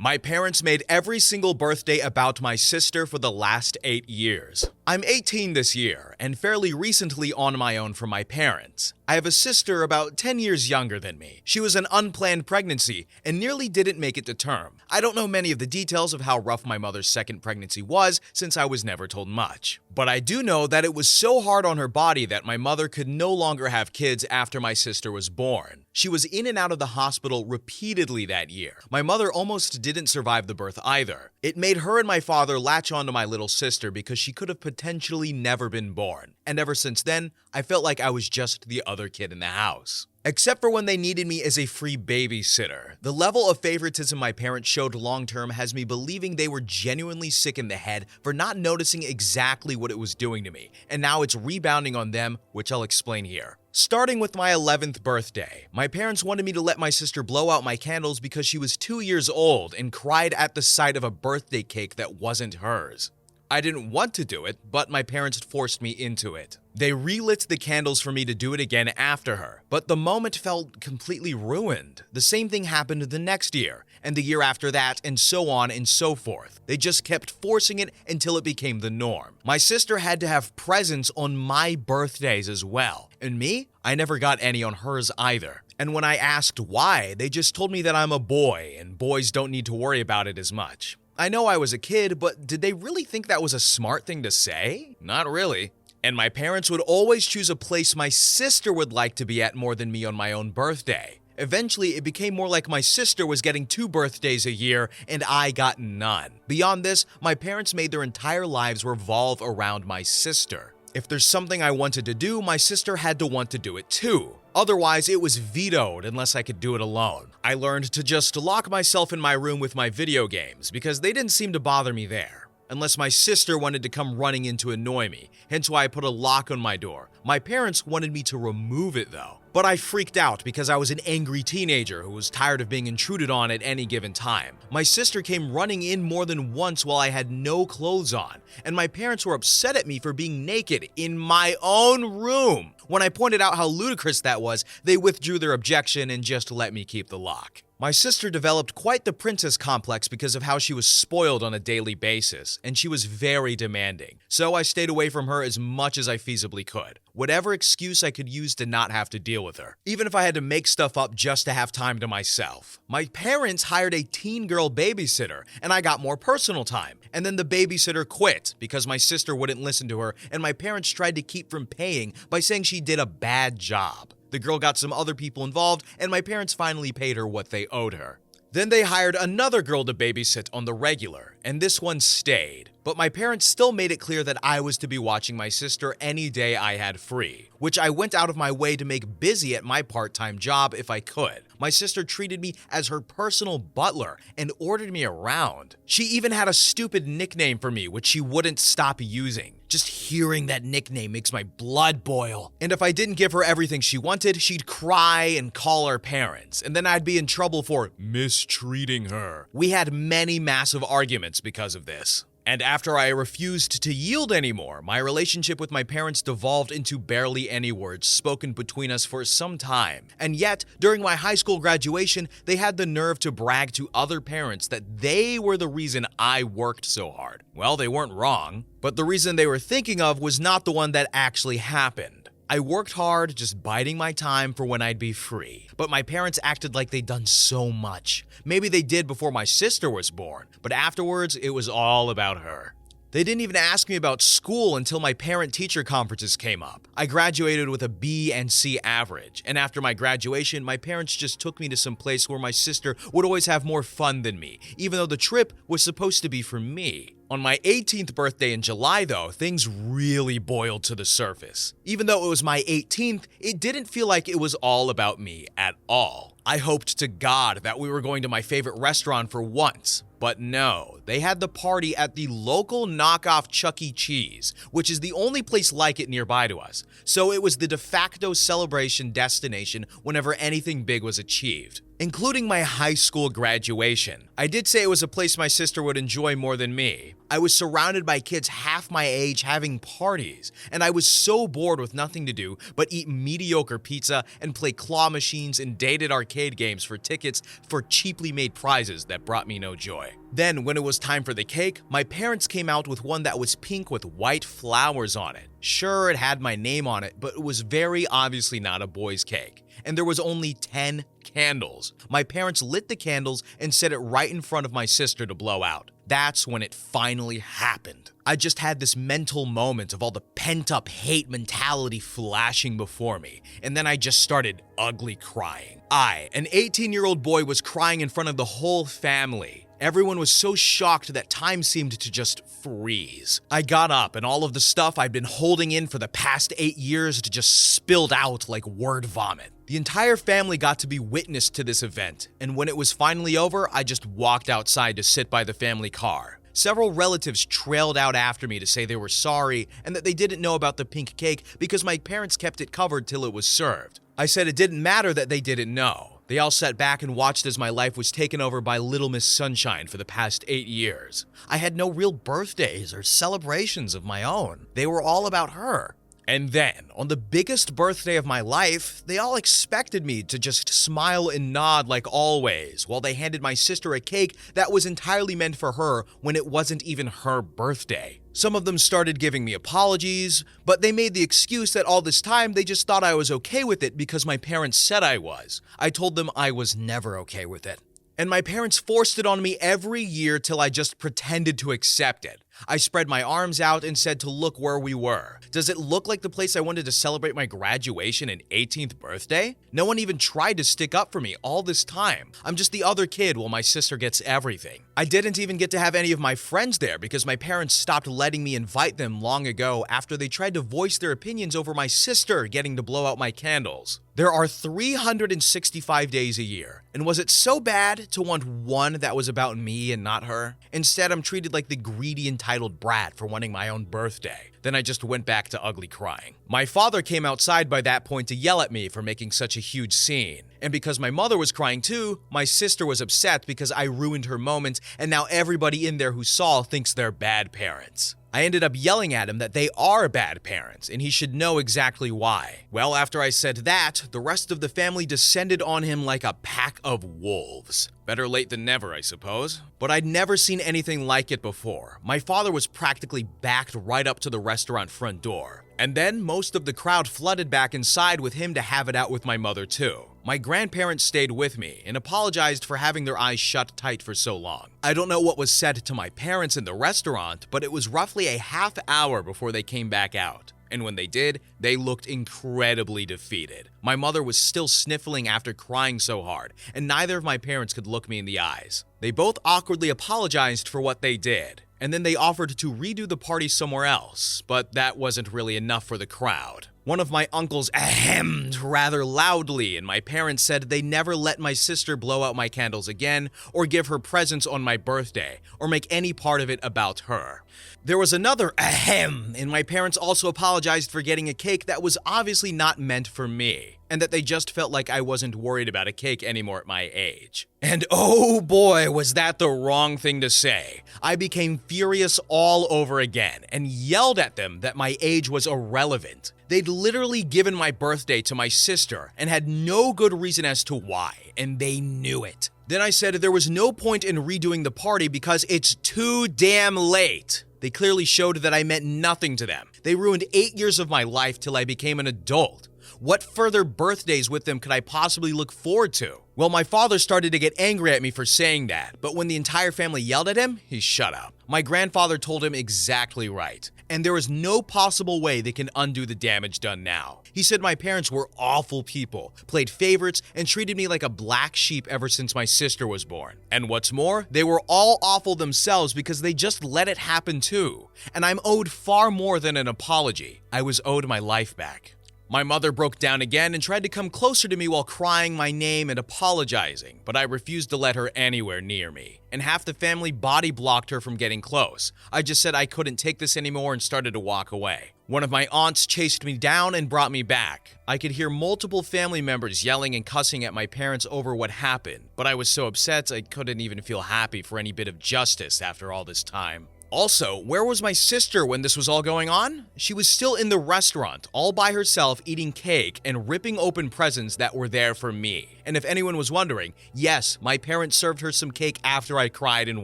My parents made every single birthday about my sister for the last 8 years. I'm 18 this year, and fairly recently on my own from my parents. I have a sister about 10 years younger than me. She was an unplanned pregnancy and nearly didn't make it to term. I don't know many of the details of how rough my mother's second pregnancy was since I was never told much. But I do know that it was so hard on her body that my mother could no longer have kids after my sister was born. She was in and out of the hospital repeatedly that year. My mother almost didn't survive the birth either. It made her and my father latch onto my little sister because she could have potentially never been born. And ever since then, I felt like I was just the other kid in the house. Except for when they needed me as a free babysitter. The level of favoritism my parents showed long-term has me believing they were genuinely sick in the head for not noticing exactly what it was doing to me, and now it's rebounding on them, which I'll explain here. Starting with my 11th birthday, my parents wanted me to let my sister blow out my candles because she was 2 years old and cried at the sight of a birthday cake that wasn't hers. I didn't want to do it, but my parents forced me into it. They relit the candles for me to do it again after her, but the moment felt completely ruined. The same thing happened the next year, and the year after that, and so on and so forth. They just kept forcing it until it became the norm. My sister had to have presents on my birthdays as well, and me? I never got any on hers either. And when I asked why, they just told me that I'm a boy, and boys don't need to worry about it as much. I know I was a kid, but did they really think that was a smart thing to say? Not really. And my parents would always choose a place my sister would like to be at more than me on my own birthday. Eventually, it became more like my sister was getting 2 birthdays a year and I got none. Beyond this, my parents made their entire lives revolve around my sister. If there's something I wanted to do, my sister had to want to do it too. Otherwise, it was vetoed unless I could do it alone. I learned to just lock myself in my room with my video games because they didn't seem to bother me there. Unless my sister wanted to come running in to annoy me, hence why I put a lock on my door. My parents wanted me to remove it though. But I freaked out because I was an angry teenager who was tired of being intruded on at any given time. My sister came running in more than once while I had no clothes on, and my parents were upset at me for being naked in my own room. When I pointed out how ludicrous that was, they withdrew their objection and just let me keep the lock. My sister developed quite the princess complex because of how she was spoiled on a daily basis, and she was very demanding. So I stayed away from her as much as I feasibly could. Whatever excuse I could use to not have to deal with her, even if I had to make stuff up just to have time to myself. My parents hired a teen girl babysitter, and I got more personal time. And then the babysitter quit because my sister wouldn't listen to her, and my parents tried to keep from paying by saying she did a bad job. The girl got some other people involved, and my parents finally paid her what they owed her. Then they hired another girl to babysit on the regular, and this one stayed. But my parents still made it clear that I was to be watching my sister any day I had free, which I went out of my way to make busy at my part-time job if I could. My sister treated me as her personal butler and ordered me around. She even had a stupid nickname for me, which she wouldn't stop using. Just hearing that nickname makes my blood boil. And if I didn't give her everything she wanted, she'd cry and call her parents, and then I'd be in trouble for mistreating her. We had many massive arguments because of this. And after I refused to yield anymore, my relationship with my parents devolved into barely any words spoken between us for some time. And yet, during my high school graduation, they had the nerve to brag to other parents that they were the reason I worked so hard. Well, they weren't wrong, but the reason they were thinking of was not the one that actually happened. I worked hard, just biding my time for when I'd be free. But my parents acted like they'd done so much. Maybe they did before my sister was born, but afterwards, it was all about her. They didn't even ask me about school until my parent-teacher conferences came up. I graduated with a B and C average, and after my graduation, my parents just took me to some place where my sister would always have more fun than me, even though the trip was supposed to be for me. On my 18th birthday in July, though, things really boiled to the surface. Even though it was my 18th, it didn't feel like it was all about me at all. I hoped to God that we were going to my favorite restaurant for once, but no, they had the party at the local knockoff Chuck E. Cheese, which is the only place like it nearby to us. So it was the de facto celebration destination whenever anything big was achieved. including my high school graduation. I did say it was a place my sister would enjoy more than me. I was surrounded by kids half my age having parties, and I was so bored with nothing to do but eat mediocre pizza and play claw machines and dated arcade games for tickets for cheaply made prizes that brought me no joy. Then, when it was time for the cake, my parents came out with one that was pink with white flowers on it. Sure, it had my name on it, but it was very obviously not a boy's cake. And there was only 10 candles. My parents lit the candles and set it right in front of my sister to blow out. That's when it finally happened. I just had this mental moment of all the pent-up hate mentality flashing before me, and then I just started ugly crying. I, an 18-year-old boy, was crying in front of the whole family. Everyone was so shocked that time seemed to just freeze. I got up and all of the stuff I'd been holding in for the past 8 years just spilled out like word vomit. The entire family got to be witness to this event, and when it was finally over, I just walked outside to sit by the family car. Several relatives trailed out after me to say they were sorry and that they didn't know about the pink cake because my parents kept it covered till it was served. I said it didn't matter that they didn't know. They all sat back and watched as my life was taken over by Little Miss Sunshine for the past 8 years. I had no real birthdays or celebrations of my own. They were all about her. And then, on the biggest birthday of my life, they all expected me to just smile and nod like always, while they handed my sister a cake that was entirely meant for her when it wasn't even her birthday. Some of them started giving me apologies, but they made the excuse that all this time they just thought I was okay with it because my parents said I was. I told them I was never okay with it. And my parents forced it on me every year till I just pretended to accept it. I spread my arms out and said to look where we were. Does it look like the place I wanted to celebrate my graduation and 18th birthday? No one even tried to stick up for me all this time. I'm just the other kid while my sister gets everything. I didn't even get to have any of my friends there because my parents stopped letting me invite them long ago after they tried to voice their opinions over my sister getting to blow out my candles. There are 365 days a year, and was it so bad to want one that was about me and not her? Instead, I'm treated like the greedy entitled brat for wanting my own birthday. Then I just went back to ugly crying. My father came outside by that point to yell at me for making such a huge scene. And because my mother was crying too, my sister was upset because I ruined her moment, and now everybody in there who saw thinks they're bad parents. I ended up yelling at him that they are bad parents, and he should know exactly why. Well, after I said that, the rest of the family descended on him like a pack of wolves. Better late than never, I suppose. But I'd never seen anything like it before. My father was practically backed right up to the restaurant front door. And then most of the crowd flooded back inside with him to have it out with my mother too. My grandparents stayed with me and apologized for having their eyes shut tight for so long. I don't know what was said to my parents in the restaurant, but it was roughly a half hour before they came back out. And when they did, they looked incredibly defeated. My mother was still sniffling after crying so hard, and neither of my parents could look me in the eyes. They both awkwardly apologized for what they did, and then they offered to redo the party somewhere else, but that wasn't really enough for the crowd. One of my uncles ahemed rather loudly, and my parents said they never let my sister blow out my candles again, or give her presents on my birthday, or make any part of it about her. There was another ahem, and my parents also apologized for getting a cake that was obviously not meant for me, and that they just felt like I wasn't worried about a cake anymore at my age. And oh boy, was that the wrong thing to say. I became furious all over again, and yelled at them that my age was irrelevant. They'd literally given my birthday to my sister and had no good reason as to why, and they knew it. Then I said there was no point in redoing the party because it's too damn late. They clearly showed that I meant nothing to them. They ruined 8 years of my life till I became an adult. What further birthdays with them could I possibly look forward to? Well, my father started to get angry at me for saying that, but when the entire family yelled at him, he shut up. My grandfather told him exactly right, and there is no possible way they can undo the damage done now. He said my parents were awful people, played favorites, and treated me like a black sheep ever since my sister was born. And what's more, they were all awful themselves because they just let it happen too. And I'm owed far more than an apology. I was owed my life back. My mother broke down again and tried to come closer to me while crying my name and apologizing, but I refused to let her anywhere near me, and half the family body blocked her from getting close. I just said I couldn't take this anymore and started to walk away. One of my aunts chased me down and brought me back. I could hear multiple family members yelling and cussing at my parents over what happened, but I was so upset I couldn't even feel happy for any bit of justice after all this time. Also, where was my sister when this was all going on? She was still in the restaurant, all by herself, eating cake and ripping open presents that were there for me. And if anyone was wondering, yes, my parents served her some cake after I cried and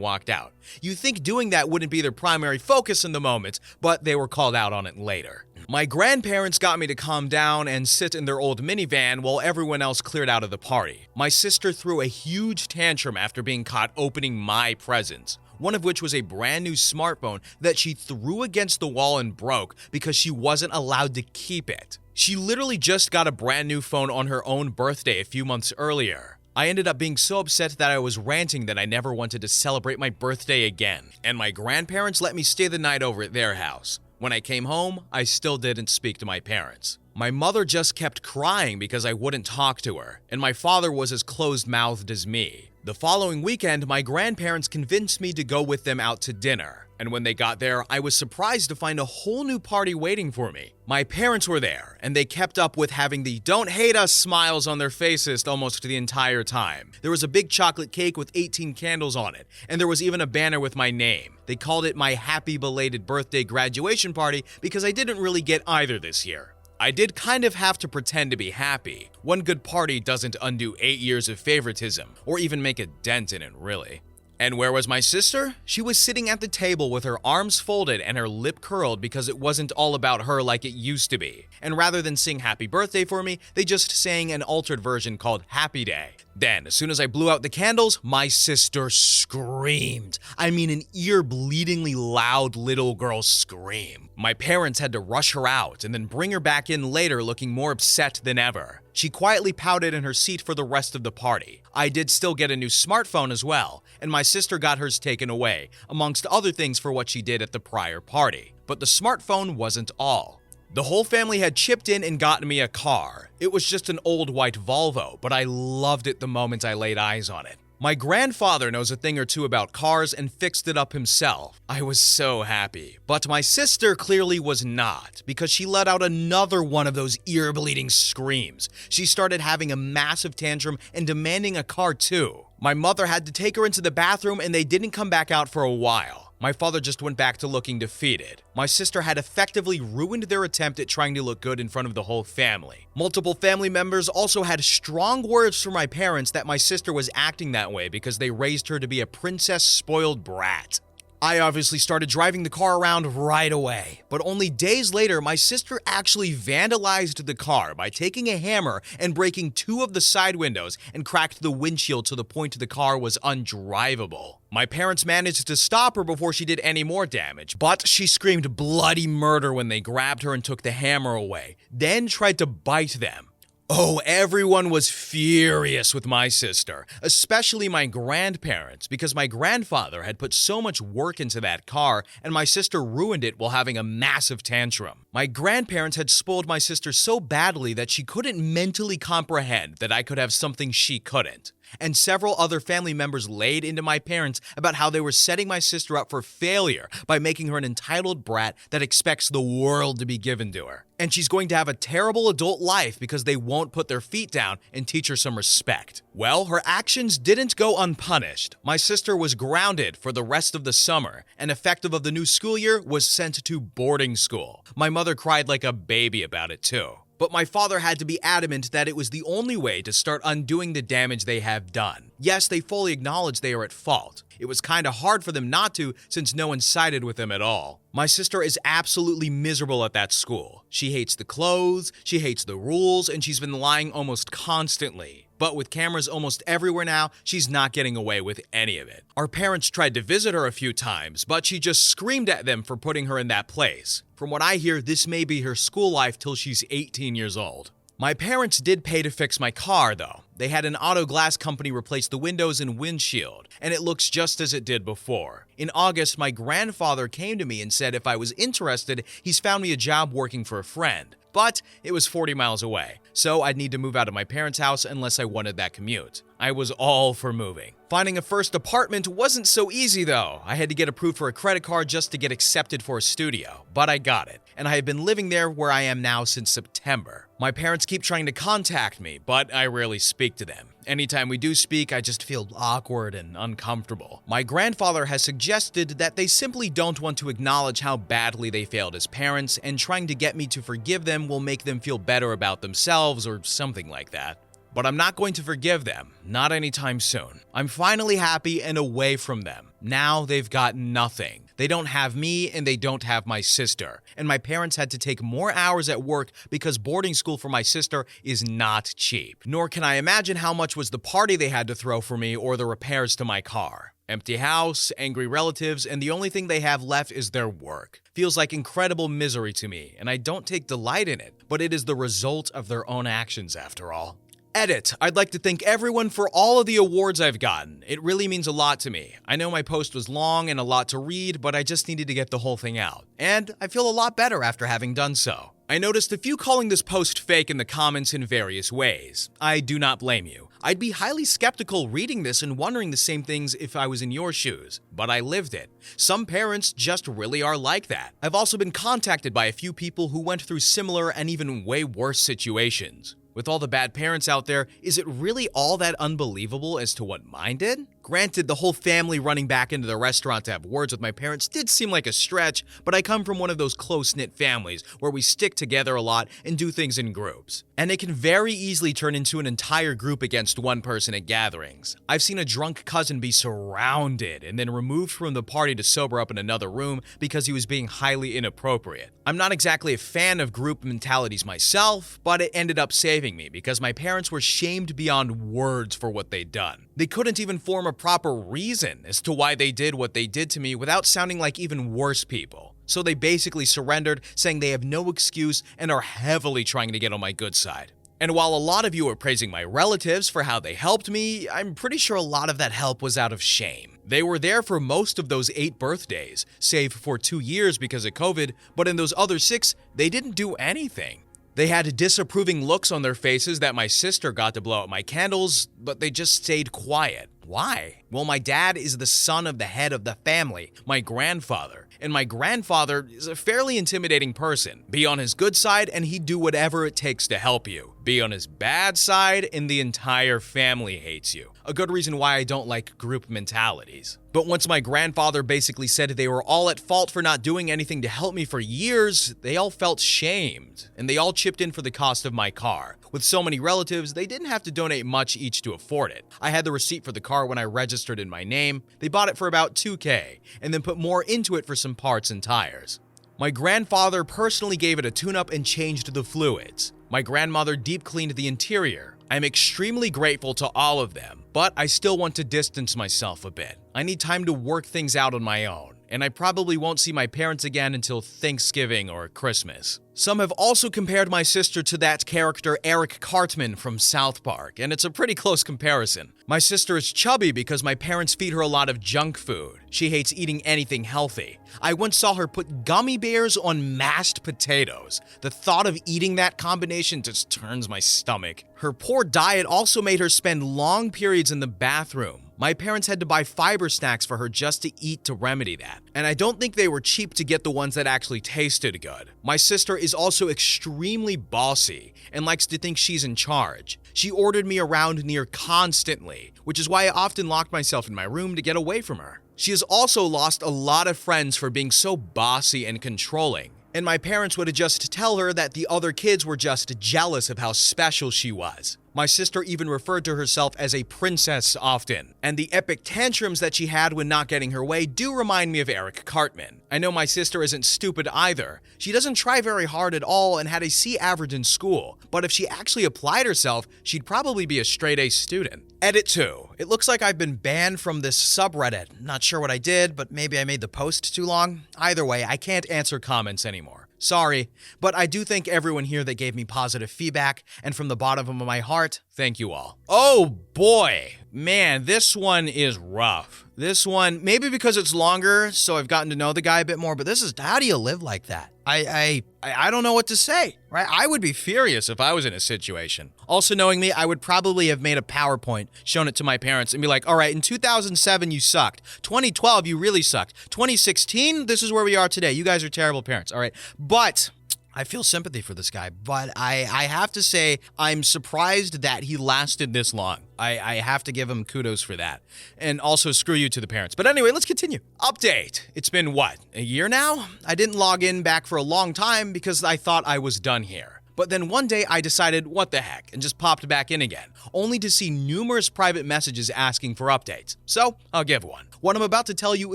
walked out. You'd think doing that wouldn't be their primary focus in the moment, but they were called out on it later. My grandparents got me to calm down and sit in their old minivan while everyone else cleared out of the party. My sister threw a huge tantrum after being caught opening my presents, one of which was a brand new smartphone that she threw against the wall and broke because she wasn't allowed to keep it. She literally just got a brand new phone on her own birthday a few months earlier. I ended up being so upset that I was ranting that I never wanted to celebrate my birthday again, and my grandparents let me stay the night over at their house. When I came home, I still didn't speak to my parents. My mother just kept crying because I wouldn't talk to her, and my father was as closed-mouthed as me. The following weekend, my grandparents convinced me to go with them out to dinner, and when they got there, I was surprised to find a whole new party waiting for me. My parents were there, and they kept up with having the "don't hate us" smiles on their faces almost the entire time. There was a big chocolate cake with 18 candles on it, and there was even a banner with my name. They called it my happy belated birthday graduation party because I didn't really get either this year. I did kind of have to pretend to be happy. One good party doesn't undo 8 years of favoritism, or even make a dent in it, really. And where was my sister? She was sitting at the table with her arms folded and her lip curled because it wasn't all about her like it used to be. And rather than sing happy birthday for me, they just sang an altered version called Happy Day. Then, as soon as I blew out the candles, my sister screamed. I mean, an ear-bleedingly loud little girl scream. My parents had to rush her out and then bring her back in later looking more upset than ever. She quietly pouted in her seat for the rest of the party. I did still get a new smartphone as well, and my sister got hers taken away, amongst other things for what she did at the prior party. But the smartphone wasn't all. The whole family had chipped in and gotten me a car. It was just an old white Volvo, but I loved it the moment I laid eyes on it. My grandfather knows a thing or two about cars and fixed it up himself. I was so happy. But my sister clearly was not, because she let out another one of those ear-bleeding screams. She started having a massive tantrum and demanding a car too. My mother had to take her into the bathroom and they didn't come back out for a while. My father just went back to looking defeated. My sister had effectively ruined their attempt at trying to look good in front of the whole family. Multiple family members also had strong words for my parents that my sister was acting that way because they raised her to be a princess spoiled brat. I obviously started driving the car around right away, but only days later, my sister actually vandalized the car by taking a hammer and breaking 2 of the side windows and cracked the windshield to the point the car was undrivable. My parents managed to stop her before she did any more damage, but she screamed bloody murder when they grabbed her and took the hammer away, then tried to bite them. Oh, everyone was furious with my sister, especially my grandparents, because my grandfather had put so much work into that car and my sister ruined it while having a massive tantrum. My grandparents had spoiled my sister so badly that she couldn't mentally comprehend that I could have something she couldn't. And several other family members laid into my parents about how they were setting my sister up for failure by making her an entitled brat that expects the world to be given to her. And she's going to have a terrible adult life because they won't put their feet down and teach her some respect. Well, her actions didn't go unpunished. My sister was grounded for the rest of the summer, and effective of the new school year was sent to boarding school. My mother cried like a baby about it too. But my father had to be adamant that it was the only way to start undoing the damage they have done. Yes, they fully acknowledge they are at fault. It was kinda hard for them not to since no one sided with them at all. My sister is absolutely miserable at that school. She hates the clothes, she hates the rules, and she's been lying almost constantly. But with cameras almost everywhere now, she's not getting away with any of it. Our parents tried to visit her a few times, but she just screamed at them for putting her in that place. From what I hear, this may be her school life till she's 18 years old. My parents did pay to fix my car, though. They had an auto glass company replace the windows and windshield, and it looks just as it did before. In August, my grandfather came to me and said if I was interested, he's found me a job working for a friend. but it was 40 miles away, so I'd need to move out of my parents' house unless I wanted that commute. I was all for moving. Finding a first apartment wasn't so easy though. I had to get approved for a credit card just to get accepted for a studio, but I got it, and I have been living there where I am now since September. My parents keep trying to contact me, but I rarely speak to them. Anytime we do speak, I just feel awkward and uncomfortable. My grandfather has suggested that they simply don't want to acknowledge how badly they failed as parents, and trying to get me to forgive them will make them feel better about themselves or something like that. But I'm not going to forgive them, not anytime soon. I'm finally happy and away from them. Now they've got nothing. They don't have me and they don't have my sister. And my parents had to take more hours at work because boarding school for my sister is not cheap. Nor can I imagine how much was the party they had to throw for me or the repairs to my car. Empty house, angry relatives, and the only thing they have left is their work. Feels like incredible misery to me, and I don't take delight in it, but it is the result of their own actions after all. Edit. I'd like to thank everyone for all of the awards I've gotten. It really means a lot to me. I know my post was long and a lot to read, but I just needed to get the whole thing out. And I feel a lot better after having done so. I noticed a few calling this post fake in the comments in various ways. I do not blame you. I'd be highly skeptical reading this and wondering the same things if I was in your shoes, but I lived it. Some parents just really are like that. I've also been contacted by a few people who went through similar and even way worse situations. With all the bad parents out there, is it really all that unbelievable as to what mine did? Granted, the whole family running back into the restaurant to have words with my parents did seem like a stretch, but I come from one of those close-knit families where we stick together a lot and do things in groups. And it can very easily turn into an entire group against one person at gatherings. I've seen a drunk cousin be surrounded and then removed from the party to sober up in another room because he was being highly inappropriate. I'm not exactly a fan of group mentalities myself, but it ended up saving me because my parents were shamed beyond words for what they'd done. They couldn't even form a proper reason as to why they did what they did to me without sounding like even worse people. So they basically surrendered, saying they have no excuse and are heavily trying to get on my good side. And while a lot of you are praising my relatives for how they helped me, I'm pretty sure a lot of that help was out of shame. They were there for most of those 8 birthdays, save for 2 years because of COVID, but in those other 6, they didn't do anything. They had disapproving looks on their faces that my sister got to blow out my candles, but they just stayed quiet. Why? Well, my dad is the son of the head of the family, my grandfather, and my grandfather is a fairly intimidating person. Be on his good side and he'd do whatever it takes to help you. Be on his bad side and the entire family hates you. A good reason why I don't like group mentalities. But once my grandfather basically said they were all at fault for not doing anything to help me for years, they all felt shamed, and they all chipped in for the cost of my car. With so many relatives, they didn't have to donate much each to afford it. I had the receipt for the car when I registered in my name. They bought it for about $2,000, and then put more into it for some parts and tires. My grandfather personally gave it a tune-up and changed the fluids. My grandmother deep cleaned the interior. I'm extremely grateful to all of them, but I still want to distance myself a bit. I need time to work things out on my own, and I probably won't see my parents again until Thanksgiving or Christmas. Some have also compared my sister to that character Eric Cartman from South Park, and it's a pretty close comparison. My sister is chubby because my parents feed her a lot of junk food. She hates eating anything healthy. I once saw her put gummy bears on mashed potatoes. The thought of eating that combination just turns my stomach. Her poor diet also made her spend long periods in the bathroom. My parents had to buy fiber snacks for her just to eat to remedy that. And I don't think they were cheap to get the ones that actually tasted good. My sister is also extremely bossy and likes to think she's in charge. She ordered me around near constantly, which is why I often locked myself in my room to get away from her. She has also lost a lot of friends for being so bossy and controlling. And my parents would just tell her that the other kids were just jealous of how special she was. My sister even referred to herself as a princess often, and the epic tantrums that she had when not getting her way do remind me of Eric Cartman. I know my sister isn't stupid either. She doesn't try very hard at all and had a C average in school, but if she actually applied herself, she'd probably be a straight A student. Edit 2. It looks like I've been banned from this subreddit. Not sure what I did, but maybe I made the post too long. Either way, I can't answer comments anymore. Sorry, but I do thank everyone here that gave me positive feedback, and from the bottom of my heart, thank you all. Oh boy, man, this one is rough. This one, maybe because it's longer, so I've gotten to know the guy a bit more, but this is, how do you live like that? I don't know what to say, right? I would be furious if I was in a situation. Also, knowing me, I would probably have made a PowerPoint, shown it to my parents, and be like, all right, in 2007, you sucked. 2012, you really sucked. 2016, this is where we are today. You guys are terrible parents, all right? But I feel sympathy for this guy, but I have to say I'm surprised that he lasted this long. I have to give him kudos for that. And also screw you to the parents. But anyway, let's continue. Update. It's been what, a year now? I didn't log in back for a long time because I thought I was done here. But then one day I decided, what the heck, and just popped back in again, only to see numerous private messages asking for updates. So, I'll give one. What I'm about to tell you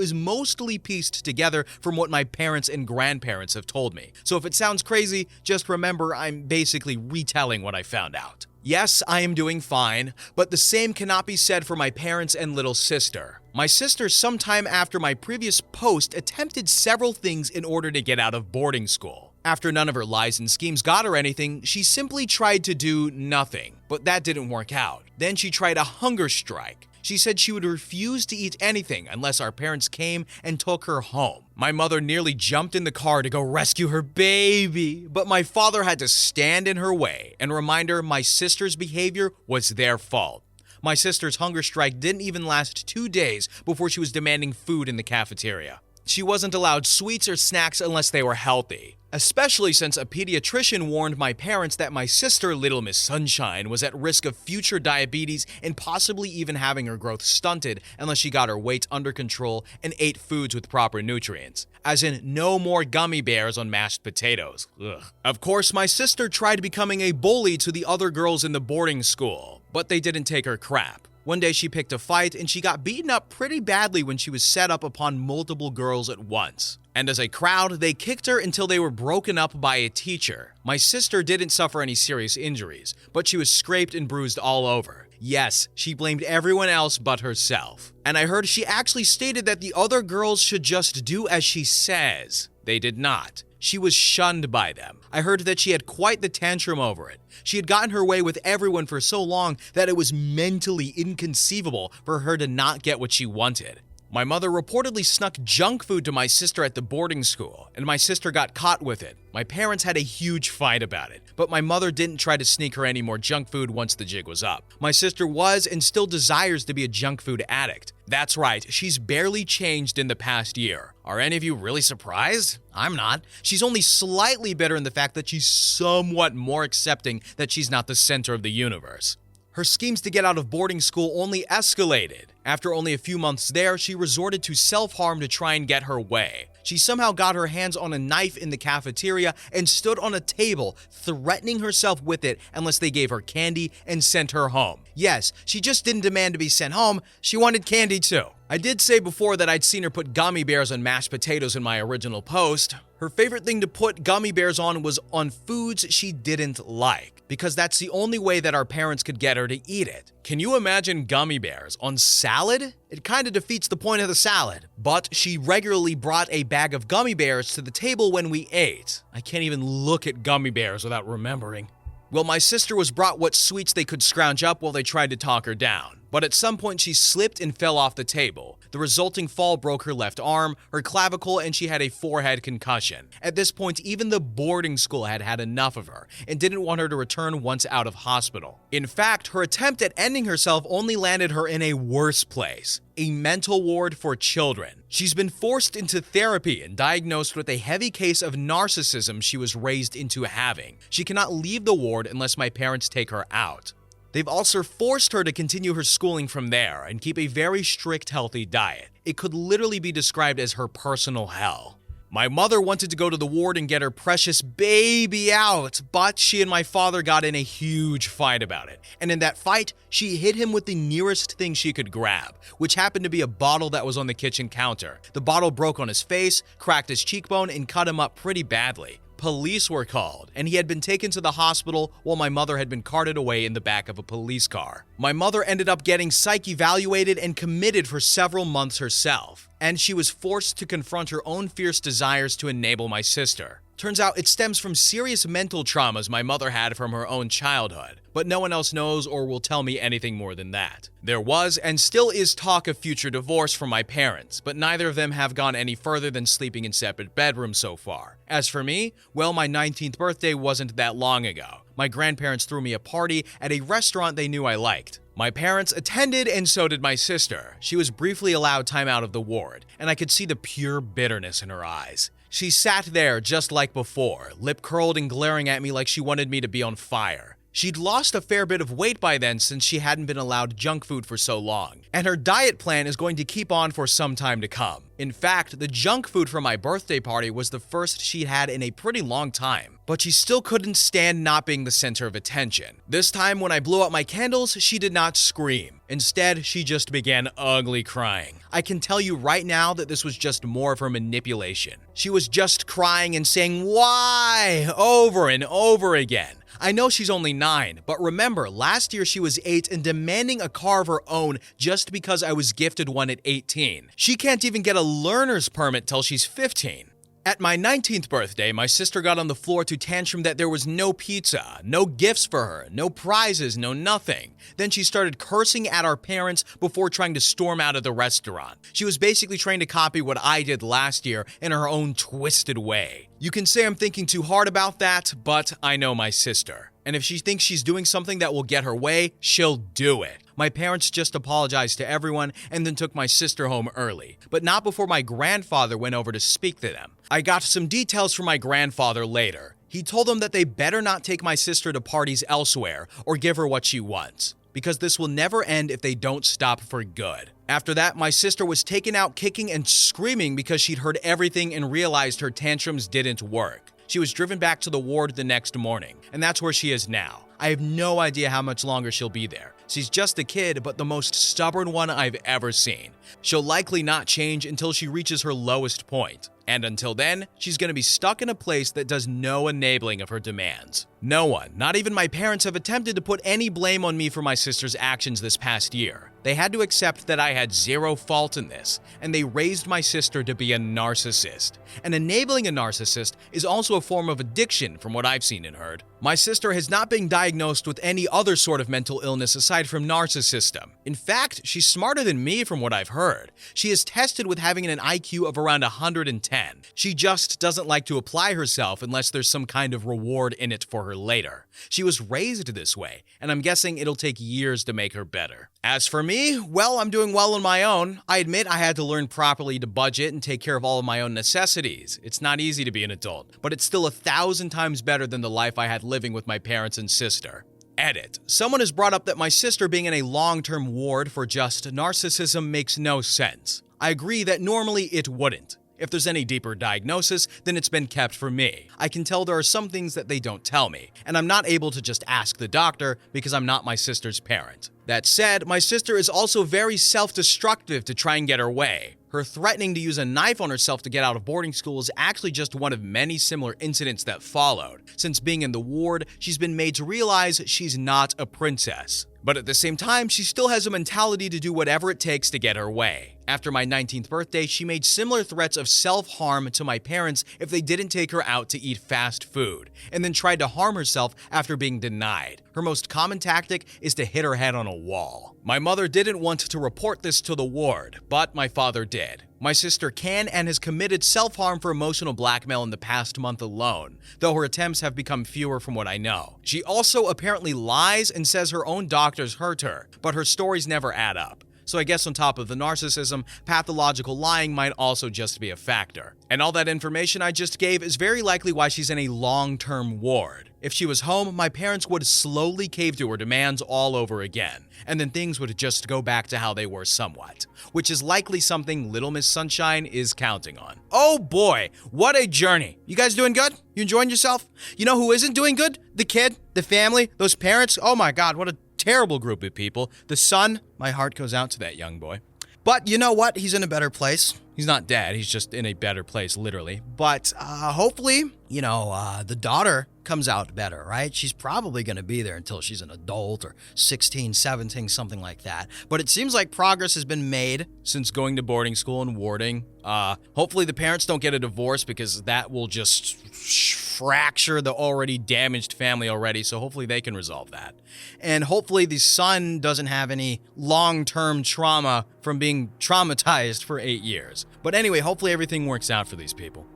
is mostly pieced together from what my parents and grandparents have told me. So if it sounds crazy, just remember I'm basically retelling what I found out. Yes, I am doing fine, but the same cannot be said for my parents and little sister. My sister, sometime after my previous post, attempted several things in order to get out of boarding school. After none of her lies and schemes got her anything, she simply tried to do nothing, but that didn't work out. Then she tried a hunger strike. She said she would refuse to eat anything unless our parents came and took her home. My mother nearly jumped in the car to go rescue her baby, but my father had to stand in her way and remind her my sister's behavior was their fault. My sister's hunger strike didn't even last 2 days before she was demanding food in the cafeteria. She wasn't allowed sweets or snacks unless they were healthy. Especially since a pediatrician warned my parents that my sister, Little Miss Sunshine, was at risk of future diabetes and possibly even having her growth stunted unless she got her weight under control and ate foods with proper nutrients. As in, no more gummy bears on mashed potatoes. Ugh. Of course, my sister tried becoming a bully to the other girls in the boarding school, but they didn't take her crap. One day she picked a fight and she got beaten up pretty badly when she was set up upon multiple girls at once. And as a crowd, they kicked her until they were broken up by a teacher. My sister didn't suffer any serious injuries, but she was scraped and bruised all over. Yes, she blamed everyone else but herself. And I heard she actually stated that the other girls should just do as she says. They did not. She was shunned by them. I heard that she had quite the tantrum over it. She had gotten her way with everyone for so long that it was mentally inconceivable for her to not get what she wanted. My mother reportedly snuck junk food to my sister at the boarding school, and my sister got caught with it. My parents had a huge fight about it, but my mother didn't try to sneak her any more junk food once the jig was up. My sister was and still desires to be a junk food addict. That's right, she's barely changed in the past year. Are any of you really surprised? I'm not. She's only slightly better in the fact that she's somewhat more accepting that she's not the center of the universe. Her schemes to get out of boarding school only escalated. After only a few months there, she resorted to self-harm to try and get her way. She somehow got her hands on a knife in the cafeteria and stood on a table, threatening herself with it unless they gave her candy and sent her home. Yes, she just didn't demand to be sent home, she wanted candy too. I did say before that I'd seen her put gummy bears on mashed potatoes in my original post. Her favorite thing to put gummy bears on was on foods she didn't like, because that's the only way that our parents could get her to eat it. Can you imagine gummy bears on salad? It kind of defeats the point of the salad. But she regularly brought a bag of gummy bears to the table when we ate. I can't even look at gummy bears without remembering. Well, my sister was brought what sweets they could scrounge up while they tried to talk her down. But at some point she slipped and fell off the table. The resulting fall broke her left arm, her clavicle, and she had a forehead concussion. At this point, even the boarding school had had enough of her and didn't want her to return once out of hospital. In fact, her attempt at ending herself only landed her in a worse place, a mental ward for children. She's been forced into therapy and diagnosed with a heavy case of narcissism she was raised into having. She cannot leave the ward unless my parents take her out. They've also forced her to continue her schooling from there and keep a very strict, healthy diet. It could literally be described as her personal hell. My mother wanted to go to the ward and get her precious baby out, but she and my father got in a huge fight about it. And in that fight, she hit him with the nearest thing she could grab, which happened to be a bottle that was on the kitchen counter. The bottle broke on his face, cracked his cheekbone, and cut him up pretty badly. Police were called, and he had been taken to the hospital while my mother had been carted away in the back of a police car. My mother ended up getting psych evaluated and committed for several months herself, and she was forced to confront her own fierce desires to enable my sister. Turns out it stems from serious mental traumas my mother had from her own childhood, but no one else knows or will tell me anything more than that. There was and still is talk of future divorce from my parents, but neither of them have gone any further than sleeping in separate bedrooms so far. As for me, well, my 19th birthday wasn't that long ago. My grandparents threw me a party at a restaurant they knew I liked. My parents attended and so did my sister. She was briefly allowed time out of the ward, and I could see the pure bitterness in her eyes. She sat there just like before, lip curled and glaring at me like she wanted me to be on fire. She'd lost a fair bit of weight by then since she hadn't been allowed junk food for so long, and her diet plan is going to keep on for some time to come. In fact, the junk food for my birthday party was the first she'd had in a pretty long time, but she still couldn't stand not being the center of attention. This time when I blew out my candles, she did not scream. Instead, she just began ugly crying. I can tell you right now that this was just more of her manipulation. She was just crying and saying, "Why?" over and over again. I know she's only 9, but remember, last year she was 8 and demanding a car of her own just because I was gifted one at 18. She can't even get a learner's permit till she's 15. At my 19th birthday, my sister got on the floor to tantrum that there was no pizza, no gifts for her, no prizes, no nothing. Then she started cursing at our parents before trying to storm out of the restaurant. She was basically trying to copy what I did last year in her own twisted way. You can say I'm thinking too hard about that, but I know my sister. And if she thinks she's doing something that will get her way, she'll do it. My parents just apologized to everyone and then took my sister home early, but not before my grandfather went over to speak to them. I got some details from my grandfather later. He told them that they better not take my sister to parties elsewhere or give her what she wants, because this will never end if they don't stop for good. After that, my sister was taken out kicking and screaming because she'd heard everything and realized her tantrums didn't work. She was driven back to the ward the next morning, and that's where she is now. I have no idea how much longer she'll be there. She's just a kid, but the most stubborn one I've ever seen. She'll likely not change until she reaches her lowest point. And until then, she's gonna be stuck in a place that does no enabling of her demands. No one, not even my parents, have attempted to put any blame on me for my sister's actions this past year. They had to accept that I had zero fault in this, and they raised my sister to be a narcissist. And enabling a narcissist is also a form of addiction from what I've seen and heard. My sister has not been diagnosed with any other sort of mental illness aside from narcissism. In fact, she's smarter than me from what I've heard. She is tested with having an IQ of around 110. She just doesn't like to apply herself unless there's some kind of reward in it for her later. She was raised this way, and I'm guessing it'll take years to make her better. As for me, well, I'm doing well on my own. I admit I had to learn properly to budget and take care of all of my own necessities. It's not easy to be an adult, but it's still 1,000 times better than the life I had living with my parents and sister. Edit. Someone has brought up that my sister being in a long-term ward for just narcissism makes no sense. I agree that normally it wouldn't. If there's any deeper diagnosis, then it's been kept from me. I can tell there are some things that they don't tell me, and I'm not able to just ask the doctor because I'm not my sister's parent. That said, my sister is also very self-destructive to try and get her way. Her threatening to use a knife on herself to get out of boarding school is actually just one of many similar incidents that followed. Since being in the ward, she's been made to realize she's not a princess. But at the same time, she still has a mentality to do whatever it takes to get her way. After my 19th birthday, she made similar threats of self-harm to my parents if they didn't take her out to eat fast food, and then tried to harm herself after being denied. Her most common tactic is to hit her head on a wall. My mother didn't want to report this to the ward, but my father did. My sister can and has committed self-harm for emotional blackmail in the past month alone, though her attempts have become fewer from what I know. She also apparently lies and says her own doctors hurt her, but her stories never add up. So I guess on top of the narcissism, pathological lying might also just be a factor. And all that information I just gave is very likely why she's in a long-term ward. If she was home, my parents would slowly cave to her demands all over again, and then things would just go back to how they were somewhat, which is likely something Little Miss Sunshine is counting on. Oh boy, what a journey. You guys doing good? You enjoying yourself? You know who isn't doing good? The kid, the family, those parents. Oh my God, what a terrible group of people. The son, my heart goes out to that young boy. But you know what? He's in a better place. He's not dead. He's just in a better place, literally. But hopefully, the daughter comes out better, right? She's probably going to be there until she's an adult or 16, 17, something like that. But it seems like progress has been made since going to boarding school and warding. Hopefully the parents don't get a divorce because that will just fracture the already damaged family already, so hopefully they can resolve that. And hopefully the son doesn't have any long-term trauma from being traumatized for 8 years. But anyway, hopefully everything works out for these people.